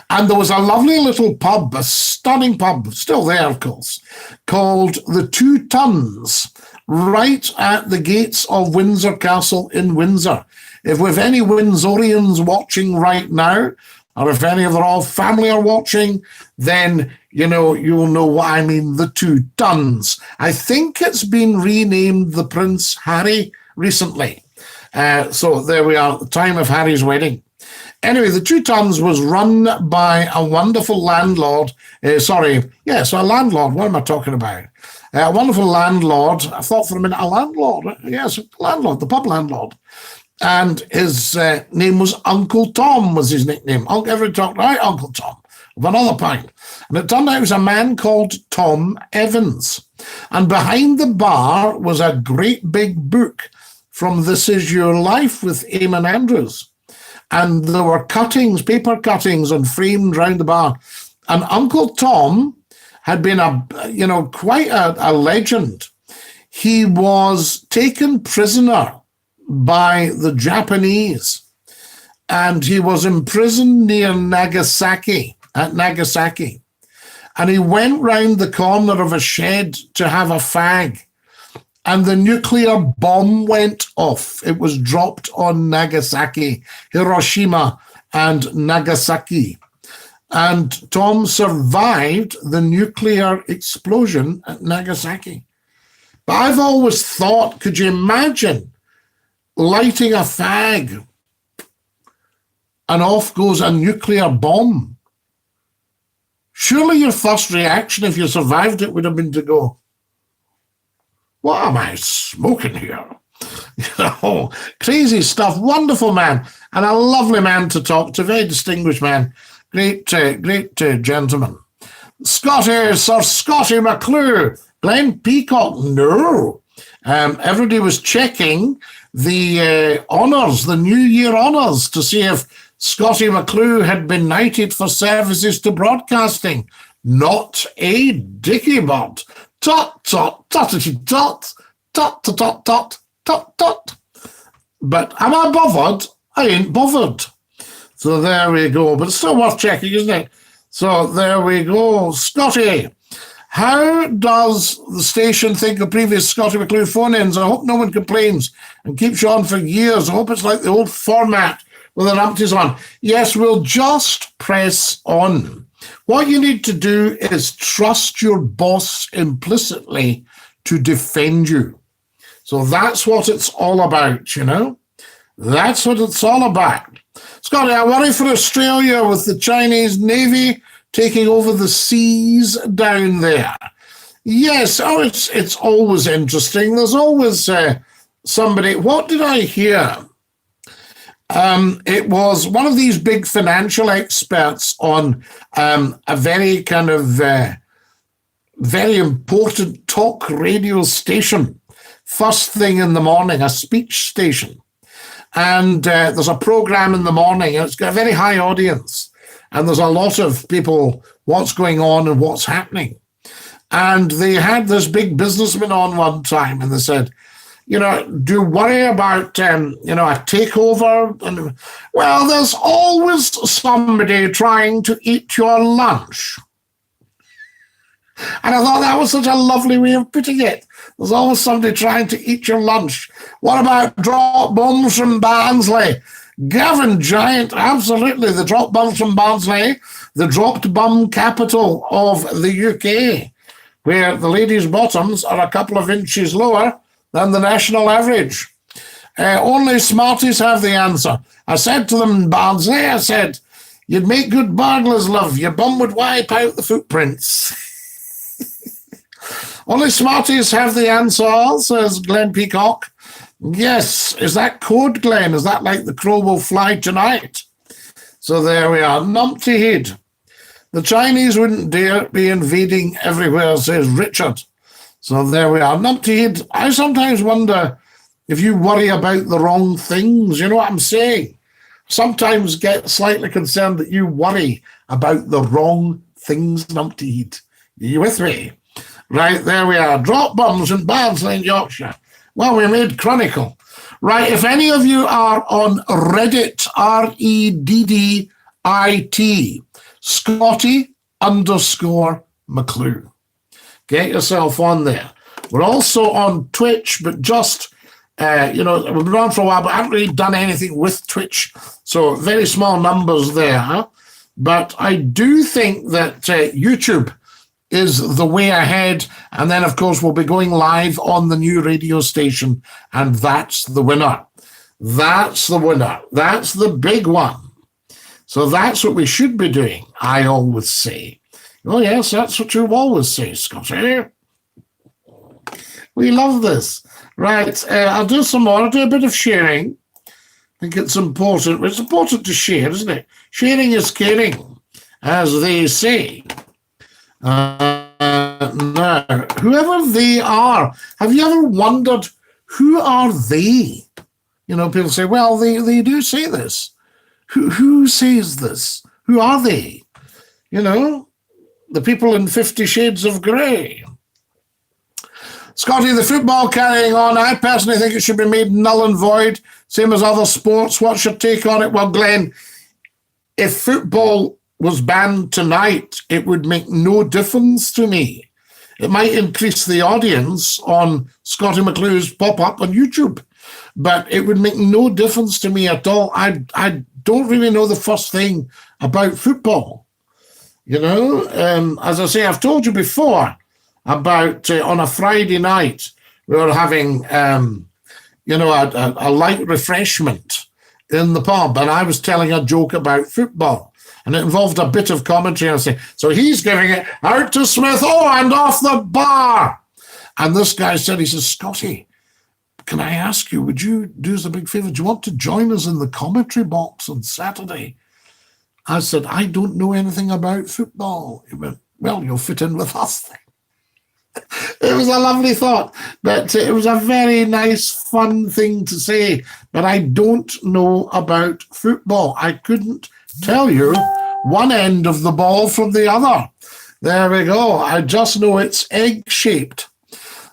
And there was a lovely little pub, a stunning pub, still there, of course, called the 2 Tons, right at the gates of Windsor Castle in Windsor. If we've any Windsorians watching right now, or if any of the royal family are watching, then, you know, you'll know what I mean, the 2 Tons. I think it's been renamed the Prince Harry recently. So there we are, at the time of Harry's wedding. Anyway, the 2 Tons was run by a wonderful landlord. A landlord. What am I talking about? A wonderful landlord. I thought for a minute, a landlord. Yes, landlord, the pub landlord. And his name was Uncle Tom, was his nickname. Everybody talked, right, Uncle Tom, of another pint. And it turned out it was a man called Tom Evans. And behind the bar was a great big book from This Is Your Life with Eamon Andrews. And there were cuttings, paper cuttings, and framed round the bar. And Uncle Tom had been quite a legend. He was taken prisoner by the Japanese, and he was imprisoned near Nagasaki, and he went round the corner of a shed to have a fag, and the nuclear bomb went off. It was dropped on Nagasaki, Hiroshima and Nagasaki, and Tom survived the nuclear explosion at Nagasaki. But I've always thought, could you imagine lighting a fag and off goes a nuclear bomb? Surely your first reaction, if you survived it, would have been to go, what am I smoking here? Crazy stuff. Wonderful man, and a lovely man to talk to, very distinguished man. Great gentleman. Sir Scottie McClue, Glenn Peacock, no. Everybody was checking the honours, the New Year honours, to see if Scottie McClue had been knighted for services to broadcasting. Not a dicky bird. Tot, tot, totty, tot, tot, tot, tot, tot, tot, tot. But am I bothered? I ain't bothered. So there we go. But it's still worth checking, isn't it? So there we go. Scottie, how does the station think of previous Scottie McClue phone-ins? I hope no one complains and keeps you on for years. I hope it's like the old format with the numpties on. Yes, we'll just press on. What you need to do is trust your boss implicitly to defend you. So that's what it's all about, you know? That's what it's all about. Scottie, I worry for Australia with the Chinese Navy taking over the seas down there. Yes, it's always interesting. There's always somebody. What did I hear? It was one of these big financial experts on a very kind of very important talk radio station, first thing in the morning, a speech station. And there's a program in the morning, and it's got a very high audience. And there's a lot of people, what's going on and what's happening. And they had this big businessman on one time, and they said, you know, do you worry about, a takeover? And, well, there's always somebody trying to eat your lunch. And I thought that was such a lovely way of putting it. There's always somebody trying to eat your lunch. What about drop bombs from Barnsley? Gavin Giant, absolutely. The drop bombs from Barnsley, the dropped bum capital of the UK, where the ladies' bottoms are a couple of inches lower than the national average. Only smarties have the answer. I said to them in Barnsley, I said, you'd make good burglars, love. Your bum would wipe out the footprints. Only smarties have the answer, says Glenn Peacock. Yes. Is that code, Glenn? Is that like the crow will fly tonight? So there we are. Numpty head. The Chinese wouldn't dare be invading everywhere, says Richard. So there we are. Numpty head. I sometimes wonder if you worry about the wrong things. You know what I'm saying? Sometimes get slightly concerned that you worry about the wrong things, Numpty head. Are you with me? Right, there we are. Drop bombs in Barnsley in Yorkshire. Well, we made Chronicle. Right, if any of you are on Reddit, Reddit, Scottie_McClue. Get yourself on there. We're also on Twitch, but just, we've been on for a while, but I haven't really done anything with Twitch. So very small numbers there. Huh? But I do think that YouTube is the way ahead. And then, of course, we'll be going live on the new radio station. And that's the winner. That's the winner. That's the big one. So that's what we should be doing, I always say. Oh, yes, that's what you always say, Scottie. We love this. Right, I'll do some more. I'll do a bit of sharing. think it's important. It's important to share, isn't it? Sharing is caring, as they say. Now, whoever they are, have you ever wondered who are they? You know, people say, well, they do say this. Who says this? Who are they? You know, the people in 50 Shades of Grey. Scottie, the football carrying on. I personally think it should be made null and void, same as other sports. What's your take on it? Well, Glenn, if football was banned tonight, it would make no difference to me. It might increase the audience on Scottie McClue's pop-up on YouTube, but it would make no difference to me at all. I don't really know the first thing about football. You know, as I say, I've told you before about on a Friday night, we were having, you know, a light refreshment in the pub, and I was telling a joke about football, and it involved a bit of commentary. I say, so he's giving it out to Smith, and off the bar. And this guy said, he says, Scottie, can I ask you, would you do us a big favour? Do you want to join us in the commentary box on Saturday? I said, I don't know anything about football. He went, well, you'll fit in with us then. It was a lovely thought, but it was a very nice, fun thing to say. But I don't know about football. I couldn't tell you one end of the ball from the other. There we go. I just know it's egg-shaped.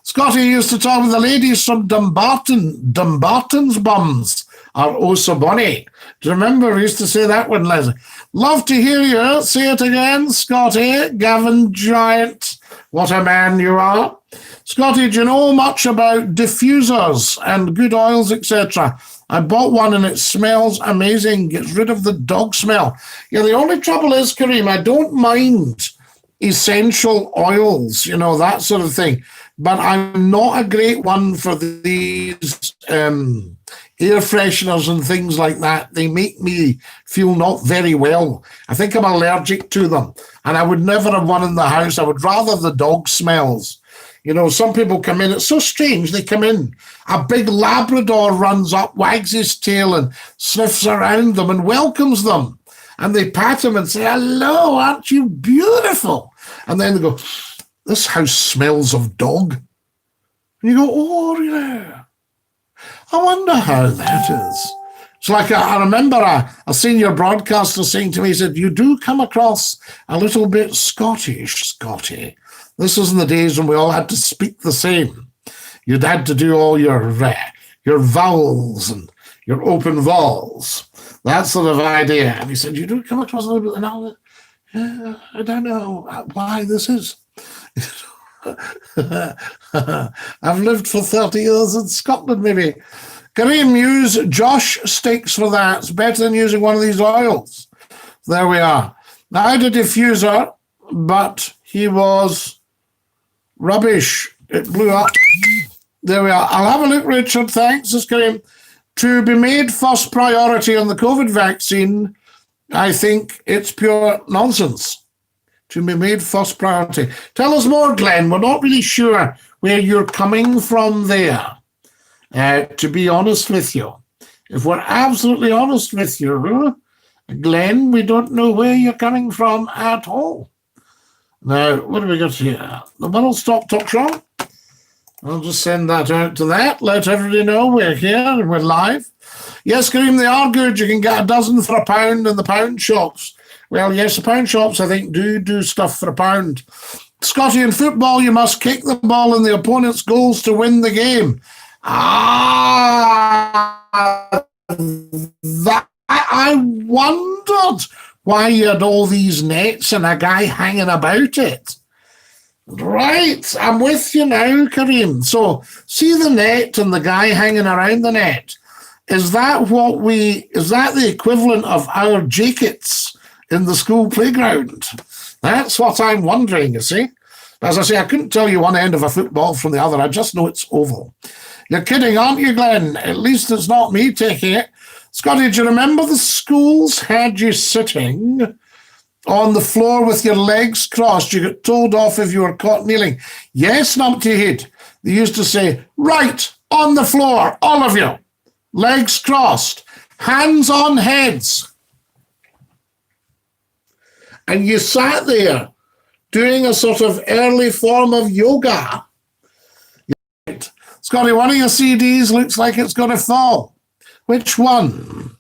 Scottie used to talk with the ladies from Dumbarton. Dumbarton's bums are oh so bonny. Do you remember we used to say that one, Leslie? Love to hear you. Say it again, Scottie. Gavin Giant. What a man you are. Scottie, do you know much about diffusers and good oils, etc.? I bought one and it smells amazing. Gets rid of the dog smell. Yeah, the only trouble is, Kareem, I don't mind essential oils, you know, that sort of thing. But I'm not a great one for these air fresheners and things like that. They make me feel not very well. I think I'm allergic to them. And I would never have one in the house. I would rather the dog smells. You know, some people come in. It's so strange. They come in. A big Labrador runs up, wags his tail and sniffs around them and welcomes them. And they pat him and say, hello, aren't you beautiful? And then they go, this house smells of dog. And you go, oh, yeah. I wonder how that is. It's like I remember a senior broadcaster saying to me, he said, you do come across a little bit Scottish, Scottie. This was in the days when we all had to speak the same. You'd had to do all your vowels and your open vowels, that sort of idea. And he said, you do come across a little bit, and I don't know why this is. I've lived for 30 years in Scotland, maybe. Kareem, use Josh sticks for that. It's better than using one of these oils. There we are. Now, I had a diffuser, but he was rubbish. It blew up. There we are. I'll have a look, Richard. Thanks. This Kareem. To be made first priority on the COVID vaccine, I think it's pure nonsense. To be made first priority. Tell us more, Glenn. We're not really sure where you're coming from there, to be honest with you. If we're absolutely honest with you, Glenn, we don't know where you're coming from at all. Now, what do we got here? The World Stop Talk Show. I'll just send that out to that. Let everybody know we're here and we're live. Yes, Kareem, they are good. You can get a dozen for £1 in the pound shops. Well, yes, the pound shops, I think, do stuff for £1. Scottie, in football, you must kick the ball in the opponent's goals to win the game. That I wondered why you had all these nets and a guy hanging about it. Right, I'm with you now, Kareem. So, see the net and the guy hanging around the net. Is that the equivalent of our jackets in the school playground? That's what I'm wondering, you see. As I say, I couldn't tell you one end of a football from the other. I just know it's oval. You're kidding, aren't you, Glenn? At least it's not me taking it. Scottie, do you remember the schools had you sitting on the floor with your legs crossed? You got told off if you were caught kneeling. Yes, numpty head. They used to say, right, on the floor, all of you, legs crossed. hands on heads. And you sat there doing a sort of early form of yoga. Scottie, one of your CDs looks like it's going to fall. Which one?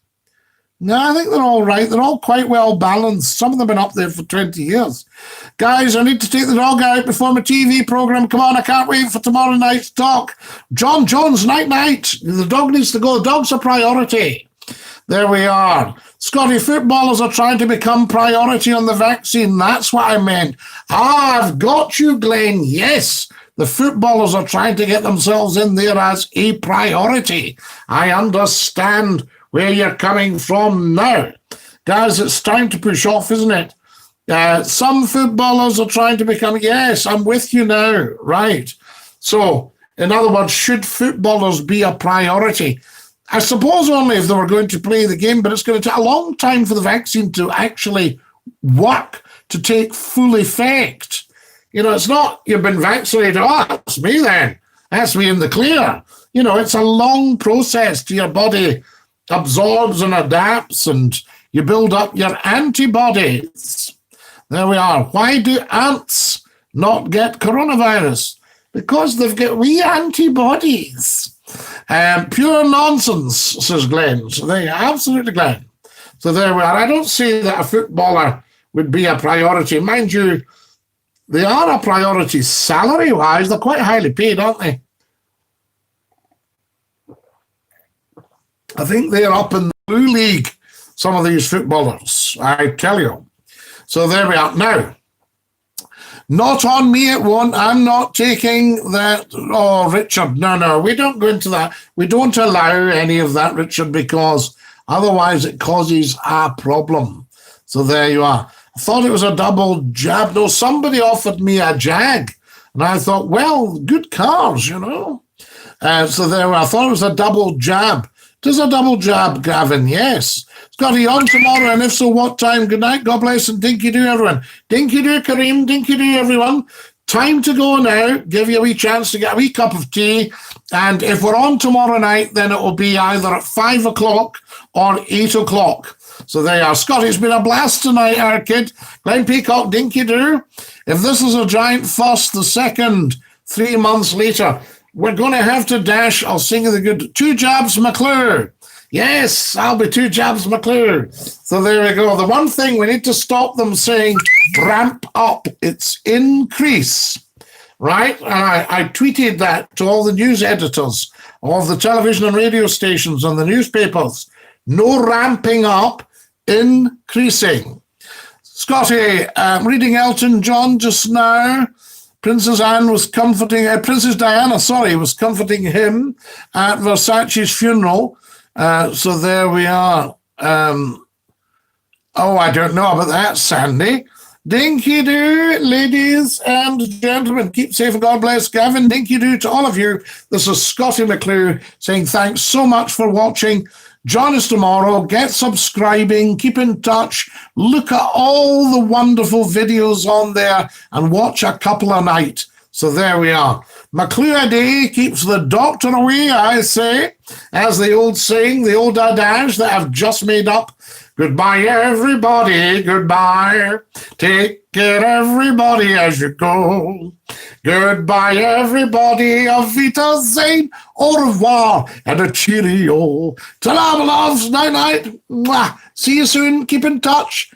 No, I think they're all right. They're all quite well balanced. Some of them have been up there for 20 years. Guys, I need to take the dog out before my TV program. Come on, I can't wait for tomorrow night's talk. John Jones, night. The dog needs to go. The dog's a priority. There we are. Scottie, footballers are trying to become priority on the vaccine. That's what I meant. I've got you, Glenn. Yes, the footballers are trying to get themselves in there as a priority. I understand where you're coming from now. Guys, it's time to push off, isn't it? Some footballers are trying to become, yes, I'm with you now, right. So, in other words, should footballers be a priority? I suppose only if they were going to play the game, but it's going to take a long time for the vaccine to actually work, to take full effect. You know, it's not, you've been vaccinated, oh, that's me then. That's me in the clear. You know, it's a long process to your body absorbs and adapts, and you build up your antibodies. There we are. Why do ants not get coronavirus? Because they've got wee antibodies. Pure nonsense, says Glenn. So there you are, absolutely, Glenn. So there we are. I don't say that a footballer would be a priority. Mind you, they are a priority salary-wise. They're quite highly paid, aren't they? I think they're up in the blue league, some of these footballers, I tell you. So there we are. Now, not on me it won't. I'm not taking that. Oh, Richard, no, we don't go into that. We don't allow any of that, Richard, because otherwise it causes a problem. So there you are. I thought it was a double jab. No, somebody offered me a Jag, and I thought, well, good cars, you know. So there we are. I thought it was a double jab. Does a double jab, Gavin? Yes. Scottie, on tomorrow, and if so, what time? Good night, God bless, and Dinky-Doo, everyone. Dinky-Doo, Kareem, Dinky-Doo, everyone. Time to go now. Give you a wee chance to get a wee cup of tea. And if we're on tomorrow night, then it will be either at 5 o'clock or 8 o'clock. So there you are. Scottie, it's been a blast tonight, our kid. Glenn Peacock, Dinky-Doo. If this is a giant fuss, the second 3 months later, we're going to have to dash. I'll sing you the good 2 jabs McClue. Yes, I'll be 2 jabs McClue. So there we go. The one thing we need to stop them saying ramp up. It's increase, right? And I tweeted that to all the news editors of the television and radio stations and the newspapers. No ramping up, increasing. Scottie, reading Elton John just now. Princess Diana was comforting him at Versace's funeral. So there we are. I don't know about that, Sandy. Dinky-Doo, ladies and gentlemen. Keep safe and God bless. Gavin, Dinky-Doo to all of you. This is Scottie McClue saying thanks so much for watching. Join us tomorrow. Get subscribing. Keep in touch. Look at all the wonderful videos on there and watch a couple a night. So there we are. McClue a day keeps the doctor away, I say, as the old saying, the old adage that I've just made up. Goodbye, everybody. Goodbye. Take care, everybody, as you go. Goodbye, everybody. Auf Wiedersehen. Au revoir. And a cheerio. Ta-da, my loves. Night-night. Mwah. See you soon. Keep in touch.